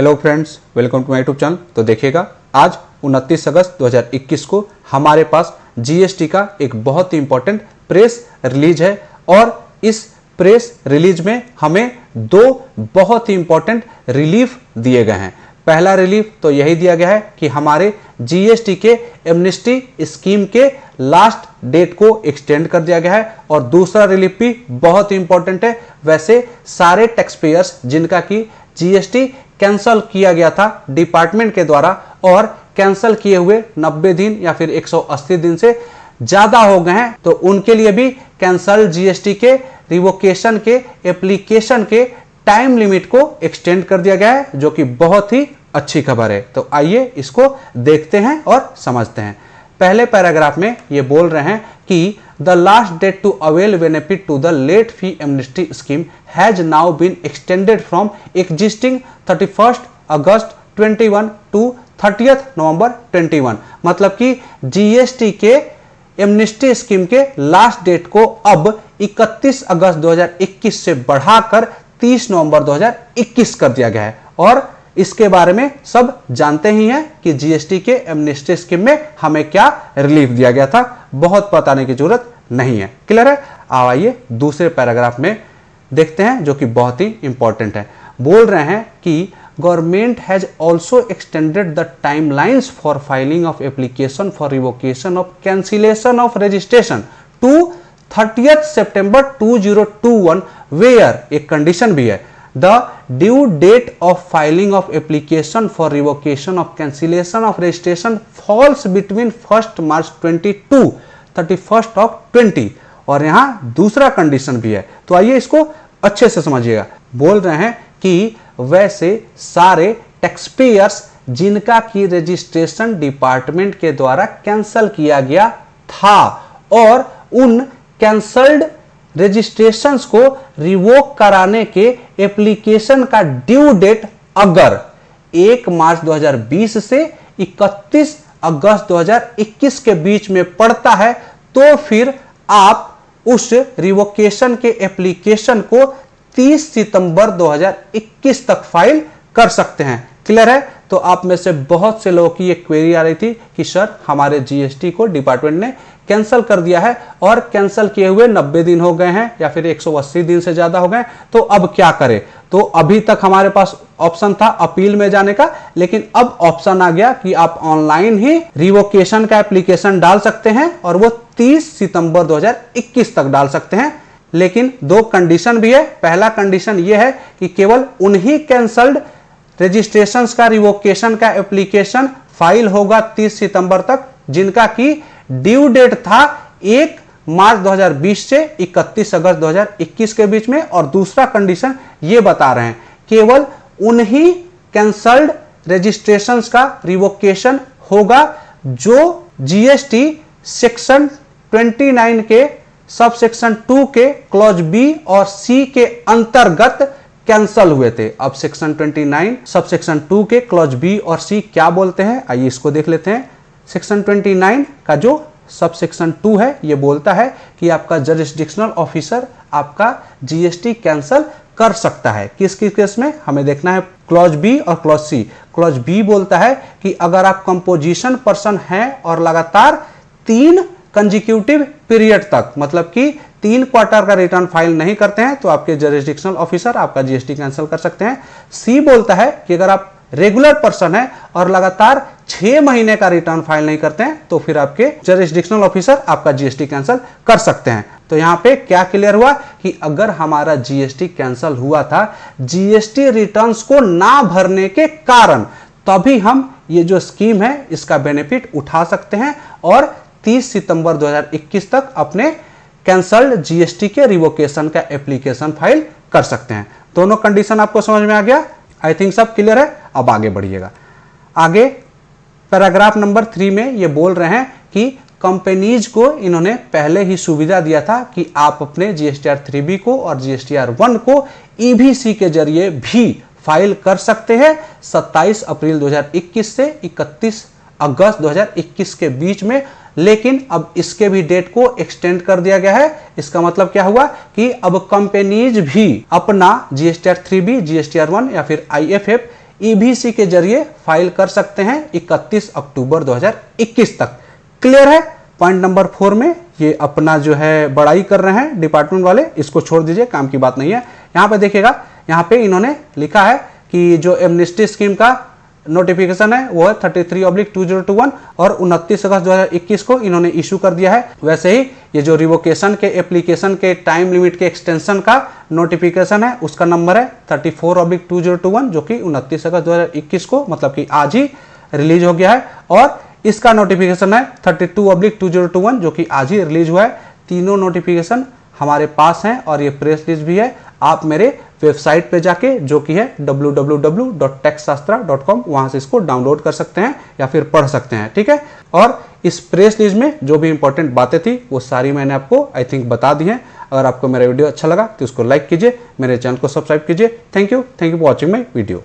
Hello friends, welcome to my YouTube channel. तो देखिएगा, आज 29 अगस्त 2021 को हमारे पास जीएसटी का एक बहुत ही इंपॉर्टेंट प्रेस रिलीज है और इस प्रेस रिलीज में हमें दो बहुत ही इंपॉर्टेंट रिलीफ दिए गए हैं। पहला रिलीफ तो यही दिया गया है कि हमारे जीएसटी के एमनेस्टी स्कीम के लास्ट डेट को एक्सटेंड कर दिया गया है और दूसरा रिलीफ भी बहुत ही इंपॉर्टेंट है। वैसे सारे टैक्स पेयर्स जिनका कि जीएसटी कैंसल किया गया था डिपार्टमेंट के द्वारा और कैंसल किए हुए 90 दिन या फिर 180 दिन से ज्यादा हो गए हैं, तो उनके लिए भी कैंसल जीएसटी के रिवोकेशन के एप्लीकेशन के टाइम लिमिट को एक्सटेंड कर दिया गया है, जो कि बहुत ही अच्छी खबर है। तो आइए इसको देखते हैं और समझते हैं। पहले पैराग्राफ में ये बोल रहे हैं कि the last date to avail benefit to the late fee amnesty scheme has now been extended from existing 31 August 21 to 30 November 21। मतलब कि जीएसटी के एमनेस्टी स्कीम के लास्ट डेट को अब 31 अगस्त 2021 से बढ़ाकर 30 नवंबर 2021 कर दिया गया है। और इसके बारे में सब जानते ही हैं कि जीएसटी के एमनेस्टी स्कीम में हमें क्या रिलीफ दिया गया था, बहुत बताने की जरूरत नहीं है। क्लियर है? आइए दूसरे पैराग्राफ में देखते हैं, जो कि बहुत ही इंपॉर्टेंट है। बोल रहे हैं कि government has also extended the timelines for filing of application for revocation of cancellation of registration to 30 September 2021 where एक कंडीशन भी है। The due date of filing of application for revocation of cancellation of registration falls between 1st March 22 31st of 20। और यहाँ दूसरा condition भी है, तो आइए इसको अच्छे से समझिएगा। बोल रहे हैं कि वैसे सारे टैक्स पेयर्स जिनका की रजिस्ट्रेशन डिपार्टमेंट के द्वारा कैंसल किया गया था और उन कैंसल्ड रजिस्ट्रेशंस को रिवोक कराने के एप्लीकेशन का ड्यू डेट अगर 1 मार्च 2020 से 31 अगस्त 2021 के बीच में पड़ता है, तो फिर आप उस रिवोकेशन के एप्लीकेशन को 30 सितंबर 2021 तक फाइल कर सकते हैं। क्लियर है? तो आप में से बहुत से लोगों की ये क्वेरी आ रही थी कि सर हमारे जीएसटी को डिपार्टमेंट ने कैंसल कर दिया है और कैंसल किए हुए 90 दिन हो गए हैं या फिर 180 दिन से ज्यादा हो गए, तो अब क्या करें। तो अभी तक हमारे पास ऑप्शन था अपील में जाने का, लेकिन अब ऑप्शन आ गया कि आप ऑनलाइन ही रिवोकेशन का एप्लीकेशन डाल सकते हैं और वो 30 सितंबर 2021 तक डाल सकते हैं। लेकिन दो कंडीशन भी है। पहला कंडीशन ये है कि केवल उन्हीं कैंसल्ड रजिस्ट्रेशंस का रिवोकेशन का एप्लीकेशन फाइल होगा 30 सितंबर तक जिनका की ड्यू डेट था 1 मार्च 2020 से 31 अगस्त 2021 के बीच में। और दूसरा कंडीशन ये बता रहे हैं केवल उन्हीं कैंसल्ड रजिस्ट्रेशंस का रिवोकेशन होगा जो जीएसटी सेक्शन 29 के सब सेक्शन 2 के क्लॉज बी और सी के अंतर्गत कैंसल हुए थे। अब सेक्शन 29 सब सेक्शन 2 के क्लॉज बी और सी क्या बोलते हैं, आइए इसको देख लेते हैं। सेक्शन 29 का जो सब सेक्शन 2 है, ये बोलता है कि आपका जरिस्डिक्शनल ऑफिसर आपका जीएसटी कैंसल कर सकता है। किस किस केस में हमें देखना है, क्लॉज बी और क्लॉज सी। क्लॉज बी बोलता है कि अगर आप कंपोजिशन पर्सन हैं और लगातार 3 कंजिक्यूटिव पीरियड तक, मतलब कि 3 क्वार्टर का रिटर्न फाइल नहीं करते हैं, तो आपके जरिस्डिक्शनल ऑफिसर आपका जीएसटी कैंसिल कर सकते हैं। सी बोलता है कि अगर आप रेगुलर पर्सन है और लगातार 6 महीने का रिटर्न फाइल नहीं करते हैं, तो फिर आपके जरिस्डिक्शनल ऑफिसर आपका जीएसटी कैंसिल कर सकते हैं। तो यहां पे क्या क्लियर हुआ कि अगर हमारा जीएसटी कैंसिल हुआ था जीएसटी रिटर्न्स को ना भरने के कारण, तभी हम ये जो स्कीम है इसका बेनिफिट उठा सकते हैं और 30 सितंबर 2021 तक अपने कैंसल्ड जीएसटी के रिवोकेशन का एप्लीकेशन फाइल कर सकते हैं। दोनों कंडीशन आपको समझ में आ गया? आई थिंक सब क्लियर है। अब आगे बढ़िएगा। आगे पैराग्राफ नंबर 3 में ये बोल रहे हैं कि कंपनीज को इन्होंने पहले ही सुविधा दिया था कि आप अपने जीएसटीआर 3B को और जीएसटीआर 1 को ईबीसी के जरिए भी फाइल कर सकते हैं 27 अप्रैल 2021 से 31 अगस्त 2021 के बीच में। लेकिन अब इसके भी डेट को एक्सटेंड कर दिया गया है। इसका मतलब क्या हुआ कि अब कंपनीज भी अपना जीएसटीआर 3B, जीएसटीआर 1 या फिर आईएफएफ ईबीसी के जरिए फाइल कर सकते हैं 31 अक्टूबर 2021 तक। क्लियर है? पॉइंट नंबर 4 में ये अपना जो है बड़ाई कर रहे हैं डिपार्टमेंट वाले, इसको छोड़ दीजिए, काम की बात नहीं है। यहां पे देखिएगा, यहां पे इन्होंने लिखा है कि जो एमनेस्टी स्कीम का नोटिफिकेशन है वो है 33/2021 और 29 अगस्त 2021 को इन्होंने इशू कर दिया है। वैसे ही ये जो रिवोकेशन के एप्लीकेशन के टाइम लिमिट के एक्सटेंशन का नोटिफिकेशन है उसका नंबर है 34/2021 जो कि 29 अगस्त 2021 को मतलब कि आज ही रिलीज हो गया है। और इसका नोटिफिकेशन है 32/2021 जो कि आज ही रिलीज हुआ है। तीनों नोटिफिकेशन हमारे पास हैं और ये प्रेस रिलीज भी है। आप मेरे वेबसाइट पे जाके जो कि है www.techshastra.com वहां से इसको डाउनलोड कर सकते हैं या फिर पढ़ सकते हैं। ठीक है, और इस प्रेस रिलीज में जो भी इंपॉर्टेंट बातें थी वो सारी मैंने आपको आई थिंक बता दी हैं। अगर आपको मेरा वीडियो अच्छा लगा तो इसको लाइक कीजिए, मेरे चैनल को सब्सक्राइब कीजिए। Thank you for watching my video.